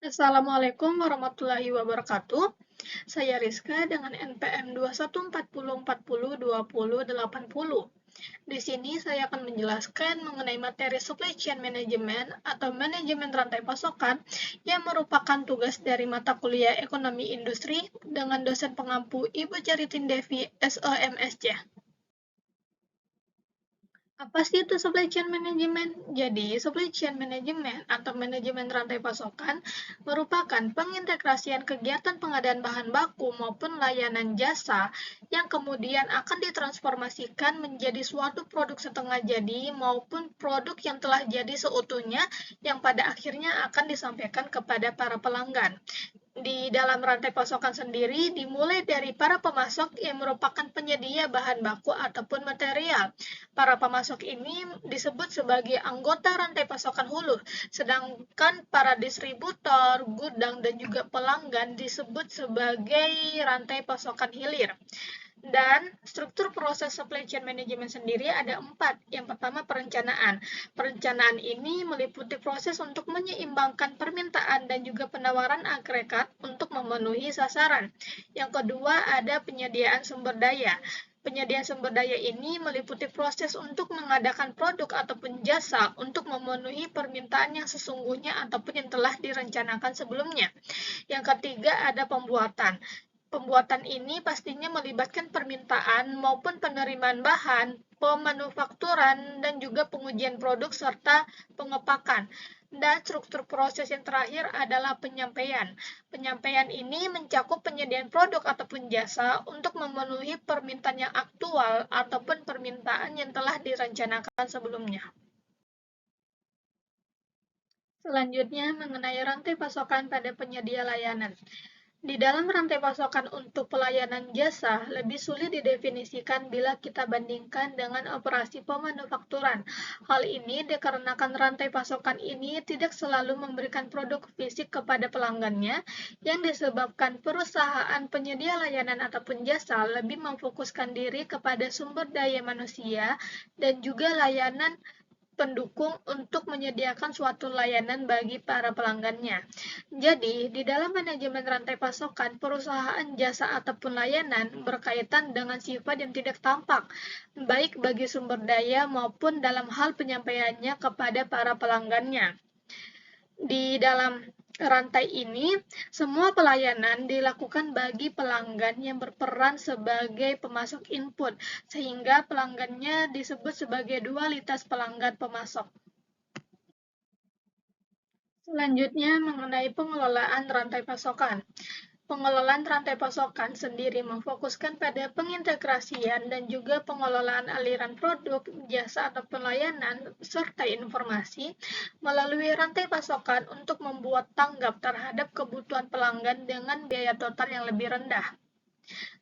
Assalamualaikum warahmatullahi wabarakatuh. Saya Rizka dengan NPM 2140402080. Di sini saya akan menjelaskan mengenai materi Supply Chain Management atau manajemen rantai pasokan yang merupakan tugas dari mata kuliah Ekonomi Industri dengan dosen pengampu Ibu Jaritin Devi, SOMSC. Apa sih itu supply chain management? Jadi, supply chain management atau manajemen rantai pasokan merupakan pengintegrasian kegiatan pengadaan bahan baku maupun layanan jasa yang kemudian akan ditransformasikan menjadi suatu produk setengah jadi maupun produk yang telah jadi seutuhnya yang pada akhirnya akan disampaikan kepada para pelanggan. Di dalam rantai pasokan sendiri dimulai dari para pemasok yang merupakan penyedia bahan baku ataupun material. Para pemasok ini disebut sebagai anggota rantai pasokan hulu, sedangkan para distributor, gudang, dan juga pelanggan disebut sebagai rantai pasokan hilir. Dan struktur proses supply chain management sendiri ada 4. Yang pertama, perencanaan. Perencanaan ini meliputi proses untuk menyeimbangkan permintaan dan juga penawaran agregat untuk memenuhi sasaran. Yang kedua, ada penyediaan sumber daya. Penyediaan sumber daya ini meliputi proses untuk mengadakan produk ataupun jasa untuk memenuhi permintaan yang sesungguhnya ataupun yang telah direncanakan sebelumnya. Yang ketiga, ada pembuatan. Pembuatan ini pastinya melibatkan permintaan maupun penerimaan bahan, pemanufakturan, dan juga pengujian produk serta pengepakan. Dan struktur proses yang terakhir adalah penyampaian. Penyampaian ini mencakup penyediaan produk ataupun jasa untuk memenuhi permintaan yang aktual ataupun permintaan yang telah direncanakan sebelumnya. Selanjutnya, mengenai rantai pasokan pada penyedia layanan. Di dalam rantai pasokan untuk pelayanan jasa, lebih sulit didefinisikan bila kita bandingkan dengan operasi pemanufakturan. Hal ini dikarenakan rantai pasokan ini tidak selalu memberikan produk fisik kepada pelanggannya, yang disebabkan perusahaan penyedia layanan ataupun jasa lebih memfokuskan diri kepada sumber daya manusia dan juga layanan pendukung untuk menyediakan suatu layanan bagi para pelanggannya. Jadi, di dalam manajemen rantai pasokan, perusahaan jasa ataupun layanan berkaitan dengan sifat yang tidak tampak, baik bagi sumber daya maupun dalam hal penyampaiannya kepada para pelanggannya. Di dalam rantai ini, semua pelayanan dilakukan bagi pelanggan yang berperan sebagai pemasok input, sehingga pelanggannya disebut sebagai dualitas pelanggan pemasok. Selanjutnya, mengenai pengelolaan rantai pasokan. Pengelolaan rantai pasokan sendiri memfokuskan pada pengintegrasian dan juga pengelolaan aliran produk, jasa atau pelayanan, serta informasi melalui rantai pasokan untuk membuat tanggap terhadap kebutuhan pelanggan dengan biaya total yang lebih rendah.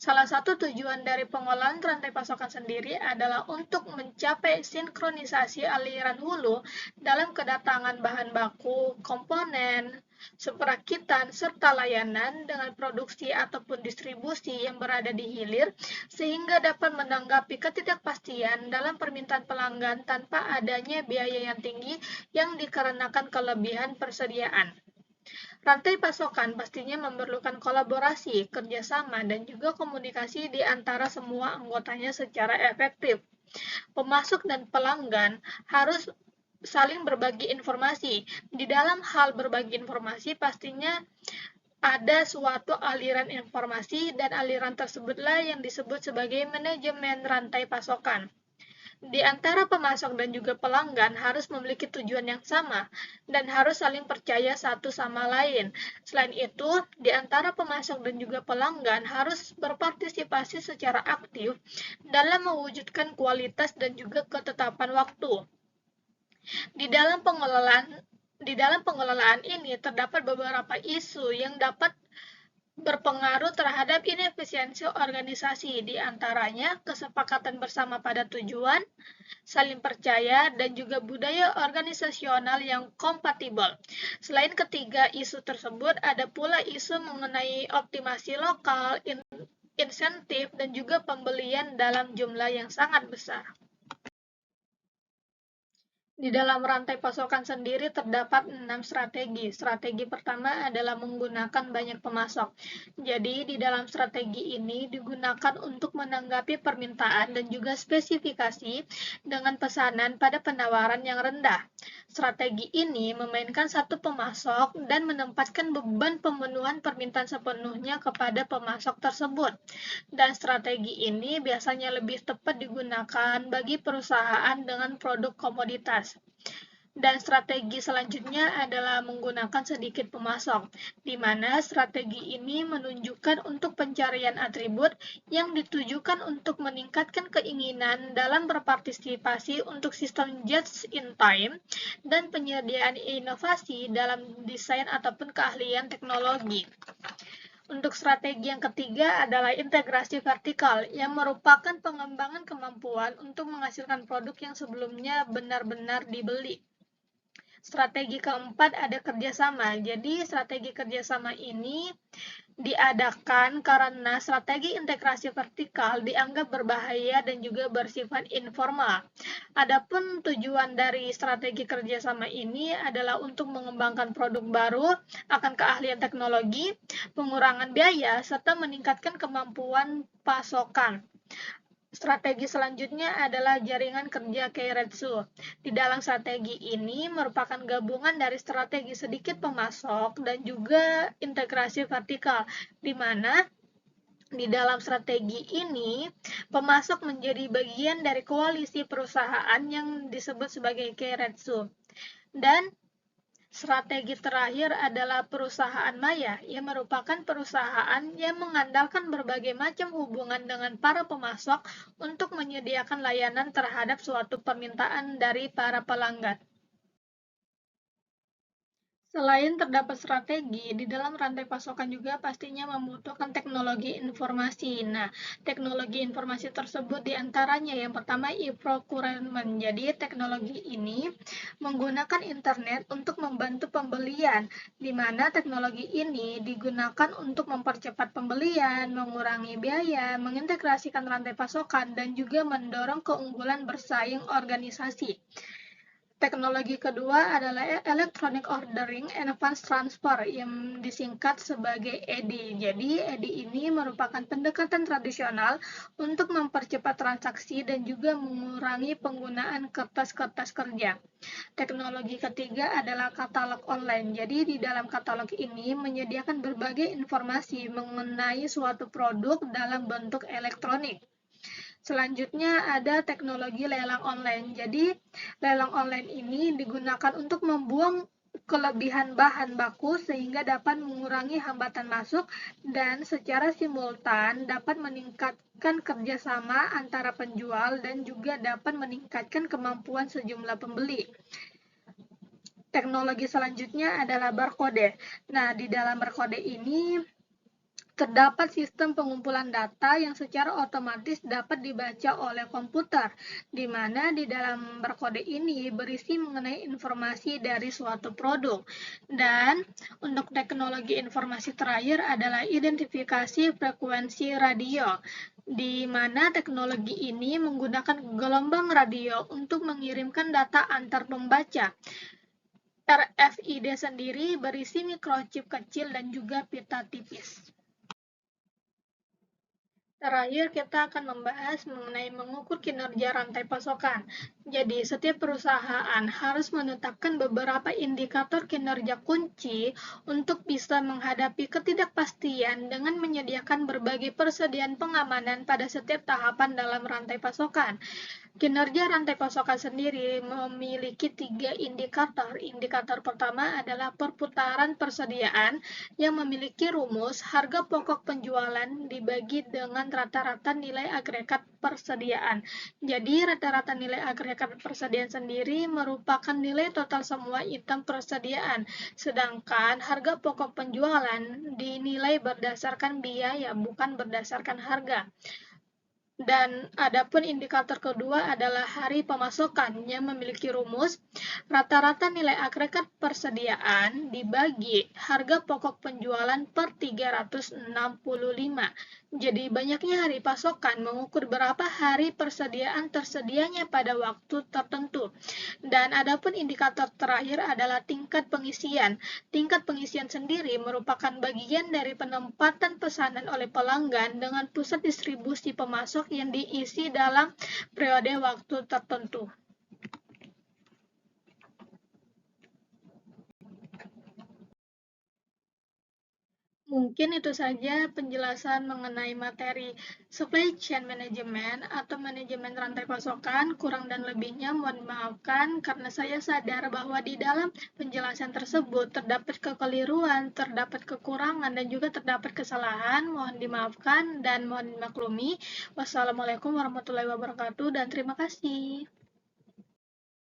Salah satu tujuan dari pengolahan rantai pasokan sendiri adalah untuk mencapai sinkronisasi aliran hulu dalam kedatangan bahan baku, komponen, perakitan, serta layanan dengan produksi ataupun distribusi yang berada di hilir, sehingga dapat menanggapi ketidakpastian dalam permintaan pelanggan tanpa adanya biaya yang tinggi yang dikarenakan kelebihan persediaan. Rantai pasokan pastinya memerlukan kolaborasi, kerjasama, dan juga komunikasi di antara semua anggotanya secara efektif. Pemasok dan pelanggan harus saling berbagi informasi. Di dalam hal berbagi informasi, pastinya ada suatu aliran informasi, dan aliran tersebutlah yang disebut sebagai manajemen rantai pasokan. Di antara pemasok dan juga pelanggan harus memiliki tujuan yang sama dan harus saling percaya satu sama lain. Selain itu, di antara pemasok dan juga pelanggan harus berpartisipasi secara aktif dalam mewujudkan kualitas dan juga ketetapan waktu. Di dalam pengelolaan ini terdapat beberapa isu yang dapat berpengaruh terhadap inefisiensi organisasi, di antaranya kesepakatan bersama pada tujuan, saling percaya, dan juga budaya organisasional yang kompatibel. Selain ketiga isu tersebut, ada pula isu mengenai optimasi lokal, insentif, dan juga pembelian dalam jumlah yang sangat besar. Di dalam rantai pasokan sendiri terdapat 6 strategi. Strategi pertama adalah menggunakan banyak pemasok. Jadi, di dalam strategi ini digunakan untuk menanggapi permintaan dan juga spesifikasi dengan pesanan pada penawaran yang rendah. Strategi ini memainkan satu pemasok dan menempatkan beban pemenuhan permintaan sepenuhnya kepada pemasok tersebut. Dan strategi ini biasanya lebih tepat digunakan bagi perusahaan dengan produk komoditas. Dan strategi selanjutnya adalah menggunakan sedikit pemasok, di mana strategi ini menunjukkan untuk pencarian atribut yang ditujukan untuk meningkatkan keinginan dalam berpartisipasi untuk sistem just in time dan penyediaan inovasi dalam desain ataupun keahlian teknologi. Untuk strategi yang ketiga adalah integrasi vertikal, yang merupakan pengembangan kemampuan untuk menghasilkan produk yang sebelumnya benar-benar dibeli. Strategi keempat ada kerjasama. Jadi, strategi kerjasama ini diadakan karena strategi integrasi vertikal dianggap berbahaya dan juga bersifat informal. Adapun tujuan dari strategi kerjasama ini adalah untuk mengembangkan produk baru, akan keahlian teknologi, pengurangan biaya, serta meningkatkan kemampuan pasokan. Strategi selanjutnya adalah jaringan kerja Keiretsu. Di dalam strategi ini merupakan gabungan dari strategi sedikit pemasok dan juga integrasi vertikal, di mana di dalam strategi ini, pemasok menjadi bagian dari koalisi perusahaan yang disebut sebagai Keiretsu. Dan strategi terakhir adalah perusahaan maya, yang merupakan perusahaan yang mengandalkan berbagai macam hubungan dengan para pemasok untuk menyediakan layanan terhadap suatu permintaan dari para pelanggan. Selain terdapat strategi, di dalam rantai pasokan juga pastinya membutuhkan teknologi informasi. Nah, teknologi informasi tersebut diantaranya yang pertama e-procurement. Jadi, teknologi ini menggunakan internet untuk membantu pembelian, di mana teknologi ini digunakan untuk mempercepat pembelian, mengurangi biaya, mengintegrasikan rantai pasokan, dan juga mendorong keunggulan bersaing organisasi. Teknologi kedua adalah Electronic Ordering Advanced Transfer yang disingkat sebagai EDI. Jadi, EDI ini merupakan pendekatan tradisional untuk mempercepat transaksi dan juga mengurangi penggunaan kertas-kertas kerja. Teknologi ketiga adalah katalog online. Jadi, di dalam katalog ini menyediakan berbagai informasi mengenai suatu produk dalam bentuk elektronik. Selanjutnya ada teknologi lelang online. Jadi, lelang online ini digunakan untuk membuang kelebihan bahan baku sehingga dapat mengurangi hambatan masuk dan secara simultan dapat meningkatkan kerjasama antara penjual dan juga dapat meningkatkan kemampuan sejumlah pembeli. Teknologi selanjutnya adalah barcode. Nah, di dalam barcode ini terdapat sistem pengumpulan data yang secara otomatis dapat dibaca oleh komputer, di mana di dalam barcode ini berisi mengenai informasi dari suatu produk. Dan untuk teknologi informasi terakhir adalah identifikasi frekuensi radio, di mana teknologi ini menggunakan gelombang radio untuk mengirimkan data antar pembaca. RFID sendiri berisi microchip kecil dan juga pita tipis. Terakhir, kita akan membahas mengenai mengukur kinerja rantai pasokan. Jadi, setiap perusahaan harus menetapkan beberapa indikator kinerja kunci untuk bisa menghadapi ketidakpastian dengan menyediakan berbagai persediaan pengamanan pada setiap tahapan dalam rantai pasokan. Kinerja rantai pasokan sendiri memiliki 3 indikator. Indikator pertama adalah perputaran persediaan yang memiliki rumus harga pokok penjualan dibagi dengan rata-rata nilai agregat persediaan. Jadi, rata-rata nilai agregat persediaan sendiri merupakan nilai total semua item persediaan, sedangkan harga pokok penjualan dinilai berdasarkan biaya, bukan berdasarkan harga. Dan adapun indikator kedua adalah hari pemasokan yang memiliki rumus rata-rata nilai agregat persediaan dibagi harga pokok penjualan per 365. Jadi banyaknya hari pasokan mengukur berapa hari persediaan tersedianya pada waktu tertentu. Dan adapun indikator terakhir adalah tingkat pengisian. Tingkat pengisian sendiri merupakan bagian dari penempatan pesanan oleh pelanggan dengan pusat distribusi pemasok yang diisi dalam periode waktu tertentu. Mungkin itu saja penjelasan mengenai materi supply chain management atau manajemen rantai pasokan. Kurang dan lebihnya mohon dimaafkan karena saya sadar bahwa di dalam penjelasan tersebut terdapat kekeliruan, terdapat kekurangan, dan juga terdapat kesalahan. Mohon dimaafkan dan mohon dimaklumi. Wassalamualaikum warahmatullahi wabarakatuh dan terima kasih.